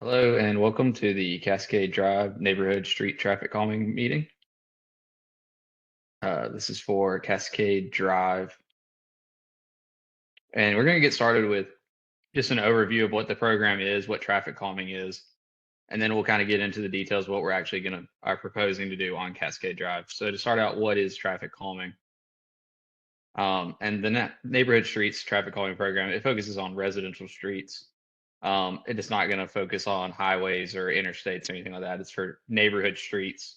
Hello and welcome to the Cascade Drive Neighborhood Street Traffic Calming meeting. This is for Cascade Drive, and we're going to get started with just an overview of what the program is, what traffic calming is, and then we'll kind of get into the details of what we're actually going to are proposing to do on Cascade Drive. So to start out, what is traffic calming? And the Neighborhood Streets Traffic Calming program, it focuses on residential streets. It is not going to focus on highways or interstates or anything like that. It's for neighborhood streets.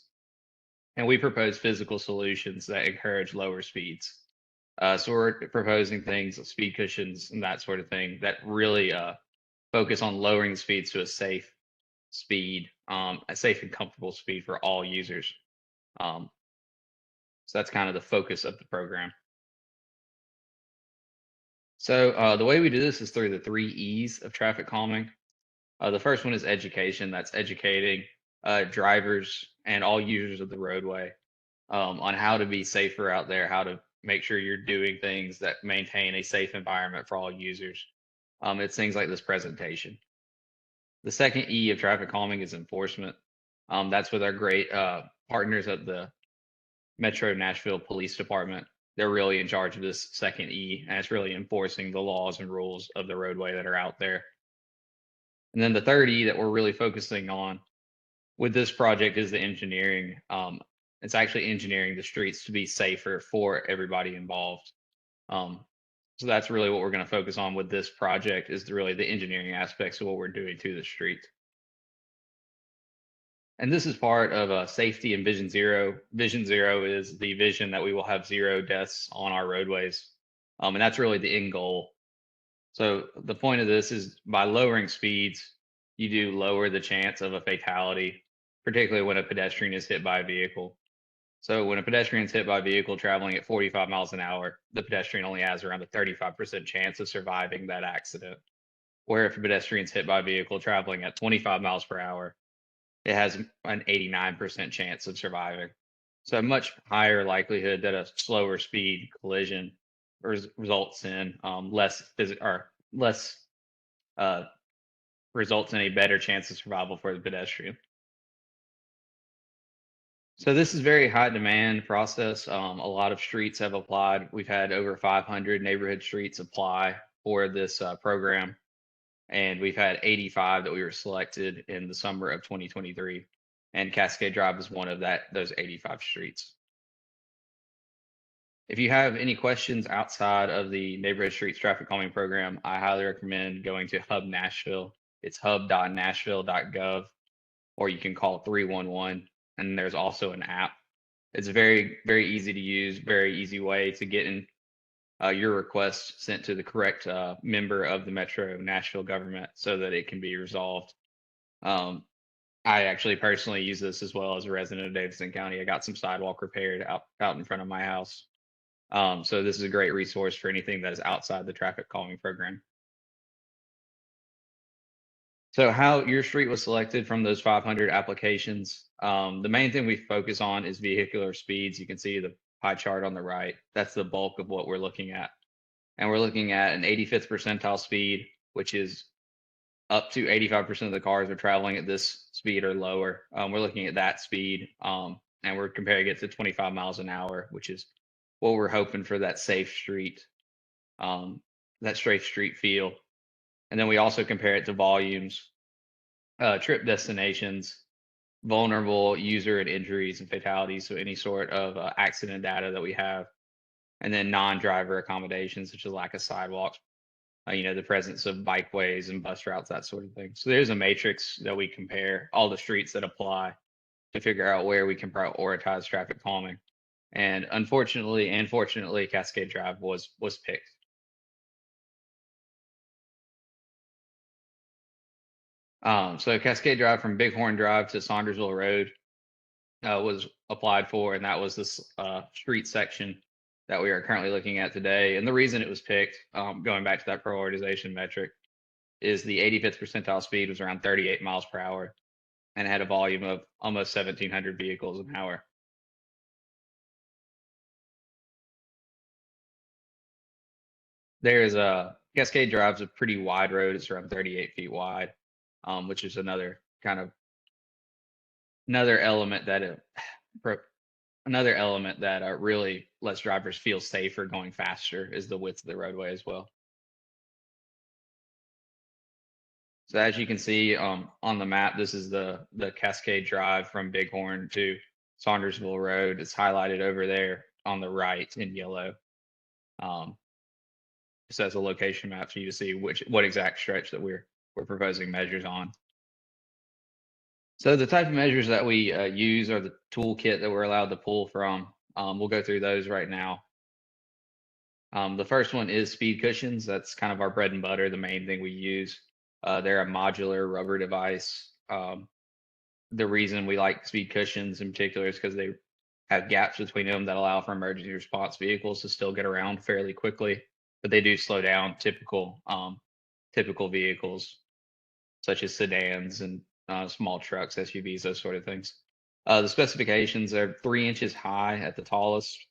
And we propose physical solutions that encourage lower speeds. So we're proposing things like speed cushions and that sort of thing that really focus on lowering the speeds to a safe speed, a safe and comfortable speed for all users. Um, so that's kind of the focus of the program. So the way we do this is through the 3 E's of traffic calming. The first one is education. That's educating drivers and all users of the roadway on how to be safer out there, how to make sure you're doing things that maintain a safe environment for all users. It's things like this presentation. The second E of traffic calming is enforcement. That's with our great partners at the Metro Nashville Police Department. They're really in charge of this second E, and it's really enforcing the laws and rules of the roadway that are out there. And then the third E that we're really focusing on with this project is the engineering. It's actually engineering the streets to be safer for everybody involved. Um, so that's really what we're going to focus on with this project is really the engineering aspects of what we're doing to the street. And this is part of safety and vision zero. Vision zero is the vision that we will have 0 deaths on our roadways. And that's really the end goal. So the point of this is by lowering speeds, you do lower the chance of a fatality, particularly when a pedestrian is hit by a vehicle. So when a pedestrian is hit by a vehicle traveling at 45 miles an hour, the pedestrian only has around a 35% chance of surviving that accident. Where if a pedestrian is hit by a vehicle traveling at 25 miles per hour, it has an 89% chance of surviving. So a much higher likelihood that a slower speed collision results in less uh, results in a better chance of survival for the pedestrian. So this is very high demand process. A lot of streets have applied. We've had over 500 neighborhood streets apply for this program, and we've had 85 that we were selected in the summer of 2023. And Cascade Drive is one of those 85 streets. If you have any questions outside of the Neighborhood Streets Traffic Calming Program, I highly recommend going to Hub Nashville. It's hub.Nashville.gov, or you can call 311. And there's also an app. It's very, very easy to use, very easy way to get in your request sent to the correct member of the Metro Nashville government so that it can be resolved. I actually personally use this as well as a resident of Davidson County. I got some sidewalk repaired out in front of my house. So this is a great resource for anything that is outside the traffic calming program. So how your street was selected from those 500 applications. The main thing we focus on is vehicular speeds. You can see the pie chart on the right. That's the bulk of what we're looking at. And we're looking at an 85th percentile speed, which is up to 85% of the cars are traveling at this speed or lower. We're looking at that speed, and we're comparing it to 25 miles an hour, which is what we're hoping for that safe street, that safe street feel. And then we also compare it to volumes, trip destinations, vulnerable user and injuries and fatalities. So any sort of accident data that we have, and then non-driver accommodations, such as lack of sidewalks, the presence of bikeways and bus routes, that sort of thing. So there's a matrix that we compare all the streets that apply to figure out where we can prioritize traffic calming. And unfortunately and fortunately, Cascade Drive was picked. So Cascade Drive from Bighorn Drive to Saundersville Road was applied for, and that was this street section that we are currently looking at today. And the reason it was picked, going back to that prioritization metric, is the 85th percentile speed was around 38 miles per hour and had a volume of almost 1,700 vehicles an hour. There is a Cascade Drive's a pretty wide road. It's around 38 feet wide. which is another element that pro- another element that really lets drivers feel safer going faster is the width of the roadway as well. So as you can see on the map, this is the Cascade Drive from Bighorn to Saundersville Road. It's highlighted over there on the right in yellow. Um, just as a location map for you to see what exact stretch that we're proposing measures on. So the type of measures that we use are the toolkit that we're allowed to pull from. We'll go through those right now. The first one is speed cushions. That's kind of our bread and butter, the main thing we use. They're a modular rubber device. The reason we like speed cushions in particular is because they have gaps between them that allow for emergency response vehicles to still get around fairly quickly, but they do slow down typical vehicles such as sedans and small trucks, SUVs, those sort of things. The specifications are 3 inches high at the tallest.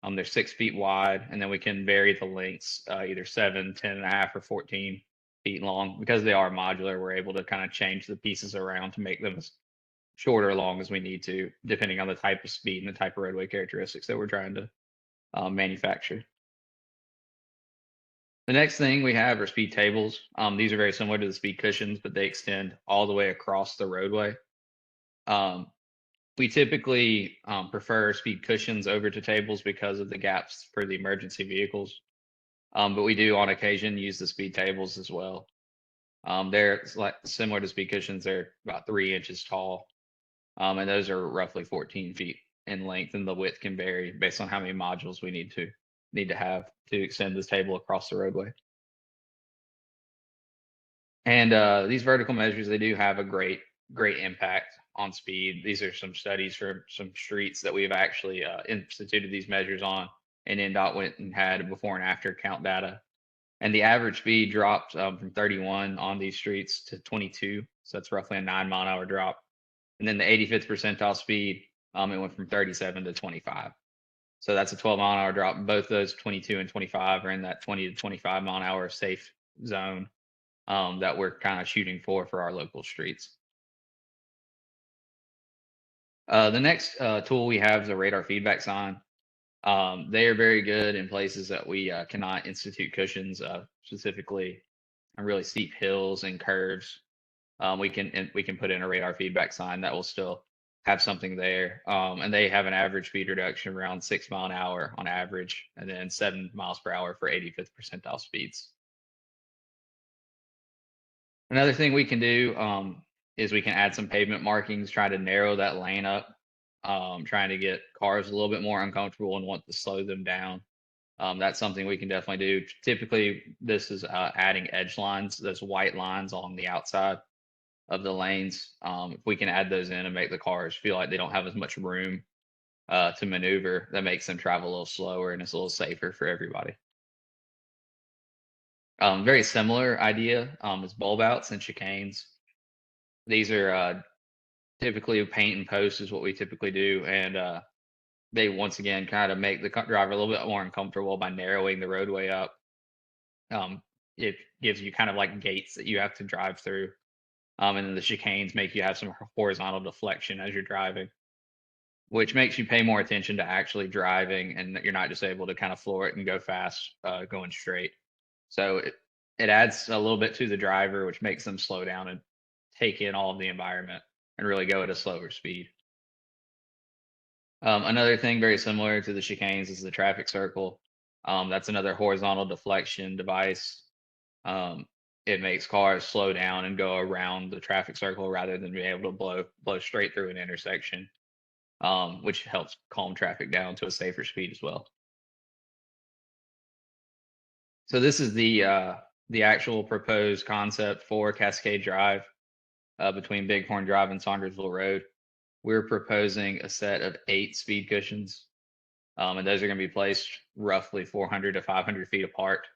They're 6 feet wide, and then we can vary the lengths, either 7, 10 and a half, or 14 feet long. Because they are modular, we're able to kind of change the pieces around to make them as short or long as we need to, depending on the type of speed and the type of roadway characteristics that we're trying to manufacture. The next thing we have are speed tables. These are very similar to the speed cushions, but they extend all the way across the roadway. Um, we typically prefer speed cushions over to tables because of the gaps for the emergency vehicles. But we do on occasion use the speed tables as well. They're like similar to speed cushions. They're about 3 inches tall, and those are roughly 14 feet in length, and the width can vary based on how many modules we need to have to extend this table across the roadway. And these vertical measures, they do have a great impact on speed. These are some studies for some streets that we've actually instituted these measures on, and NDOT went and had before and after count data. And the average speed dropped from 31 on these streets to 22. So that's roughly a 9 mile an hour drop. And then the 85th percentile speed, it went from 37 to 25. So that's a 12 mile an hour drop. Both those 22 and 25 are in that 20 to 25 mile an hour safe zone that we're kind of shooting for our local streets. The next tool we have is a radar feedback sign. They are very good in places that we cannot institute cushions, specifically on really steep hills and curves. We can put in a radar feedback sign that will still have something there. And they have an average speed reduction around 6 mile an hour on average, and then 7 miles per hour for 85th percentile speeds. Another thing we can do is we can add some pavement markings, try to narrow that lane up, trying to get cars a little bit more uncomfortable and want to slow them down. That's something we can definitely do. Typically, this is adding edge lines, those white lines along the outside of the lanes. If we can add those in and make the cars feel like they don't have as much room to maneuver, that makes them travel a little slower and it's a little safer for everybody. Very similar idea is bulb outs and chicanes. These are typically paint and post is what we typically do, and they once again kind of make the driver a little bit more uncomfortable by narrowing the roadway up. Um, it gives you kind of like gates that you have to drive through, and then the chicanes make you have some horizontal deflection as you're driving, which makes you pay more attention to actually driving, and that you're not just able to kind of floor it and go fast going straight. So it adds a little bit to the driver, which makes them slow down and take in all of the environment and really go at a slower speed. Another thing very similar to the chicanes is the traffic circle. That's another horizontal deflection device. Um, it makes cars slow down and go around the traffic circle rather than being able to blow straight through an intersection, which helps calm traffic down to a safer speed as well. So this is the actual proposed concept for Cascade Drive between Bighorn Drive and Saundersville Road. We're proposing a set of 8 speed cushions, and those are going to be placed roughly 400 to 500 feet apart.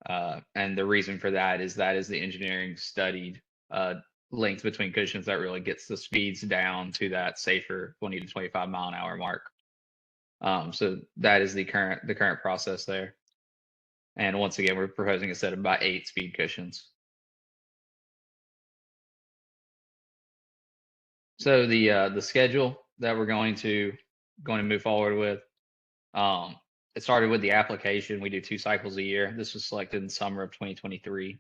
And the reason for that is the engineering studied length between cushions that really gets the speeds down to that safer 20 to 25 mile an hour mark. So that is the current process there. And once again, we're proposing a set of about 8 speed cushions. So the schedule that we're going to move forward with, um, it started with the application. We do 2 cycles a year. This was selected in summer of 2023.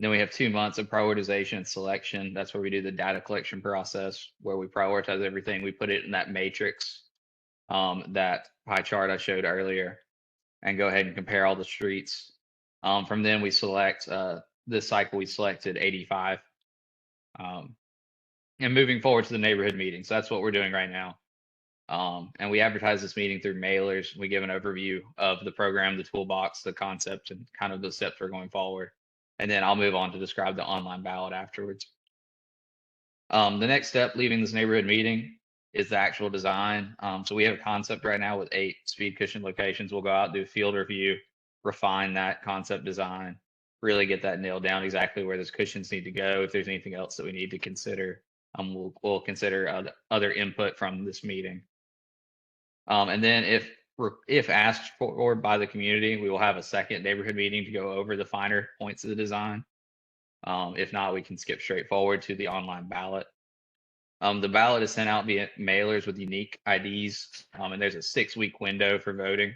Then we have 2 months of prioritization and selection. That's where we do the data collection process, where we prioritize everything. We put it in that matrix, that pie chart I showed earlier, and go ahead and compare all the streets. From then we select, this cycle we selected 85. Um, and moving forward to the neighborhood meeting. So that's what we're doing right now. And we advertise this meeting through mailers. We give an overview of the program, the toolbox, the concept, and kind of the steps we're going forward. And then I'll move on to describe the online ballot afterwards. The next step leaving this neighborhood meeting is the actual design. So we have a concept right now with 8 speed cushion locations. We'll go out, do a field review, refine that concept design, really get that nailed down exactly where those cushions need to go. If there's anything else that we need to consider, we'll consider other input from this meeting. And then if asked for by the community, we will have a second neighborhood meeting to go over the finer points of the design. If not, we can skip straight forward to the online ballot. The ballot is sent out via mailers with unique IDs, and there's a 6-week window for voting.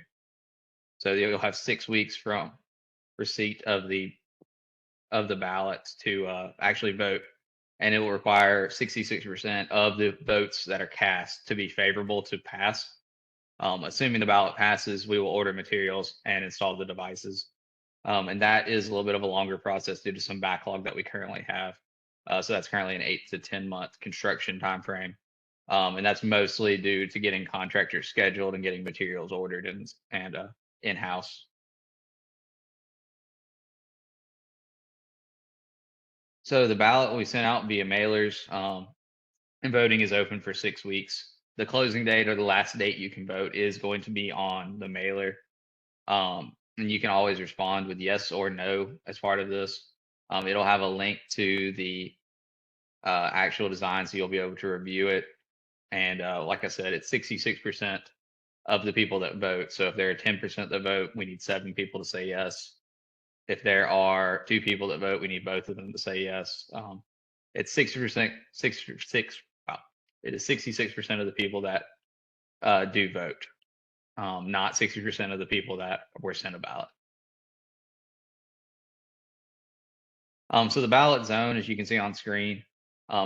So you'll have 6 weeks from receipt of the ballots to actually vote, and it will require 66% of the votes that are cast to be favorable to pass. Assuming the ballot passes, we will order materials and install the devices. And that is a little bit of a longer process due to some backlog that we currently have. So that's currently an 8 to 10 month construction timeframe. And that's mostly due to getting contractors scheduled and getting materials ordered and in-house. So the ballot will be sent out via mailers, and voting is open for 6 weeks. The closing date or the last date you can vote is going to be on the mailer. And you can always respond with yes or no as part of this. It'll have a link to the actual design, so you'll be able to review it. And like I said, it's 66% of the people that vote. So if there are 10% that vote, we need 7 people to say yes. If there are 2 people that vote, we need both of them to say yes. It's 60%, 66. Wow, it is 66% of the people that do vote, not 60% of the people that were sent a ballot. So the ballot zone, as you can see on screen,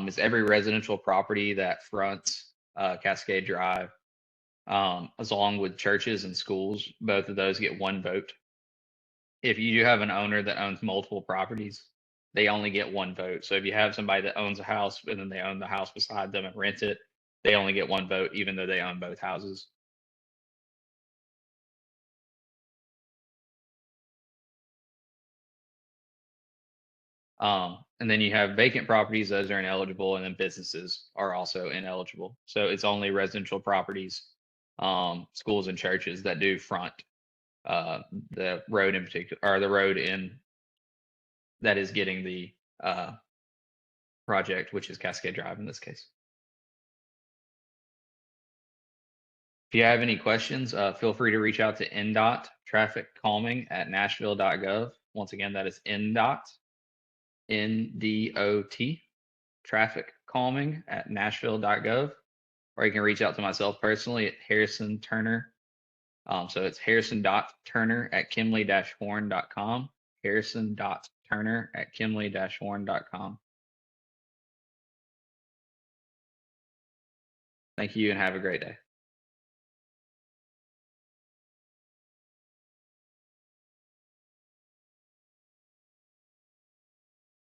is every residential property that fronts Cascade Drive, as along with churches and schools. Both of those get 1 vote. If you do have an owner that owns multiple properties, they only get 1 vote. So if you have somebody that owns a house and then they own the house beside them and rent it, they only get 1 vote, even though they own both houses. And then you have vacant properties; those are ineligible, and then businesses are also ineligible. So it's only residential properties, schools and churches that do front the road in particular, or the road in that is getting the project, which is Cascade Drive in this case. If you have any questions, feel free to reach out to NDOT TrafficCalming.Nashville.gov. Once again, that is NDOT, NDOT, TrafficCalming.Nashville.gov. Or you can reach out to myself personally at Harrison Turner. So it's harrison.turner@kimley-horn.com. Harrison.turner@kimley-horn.com. Thank you and have a great day.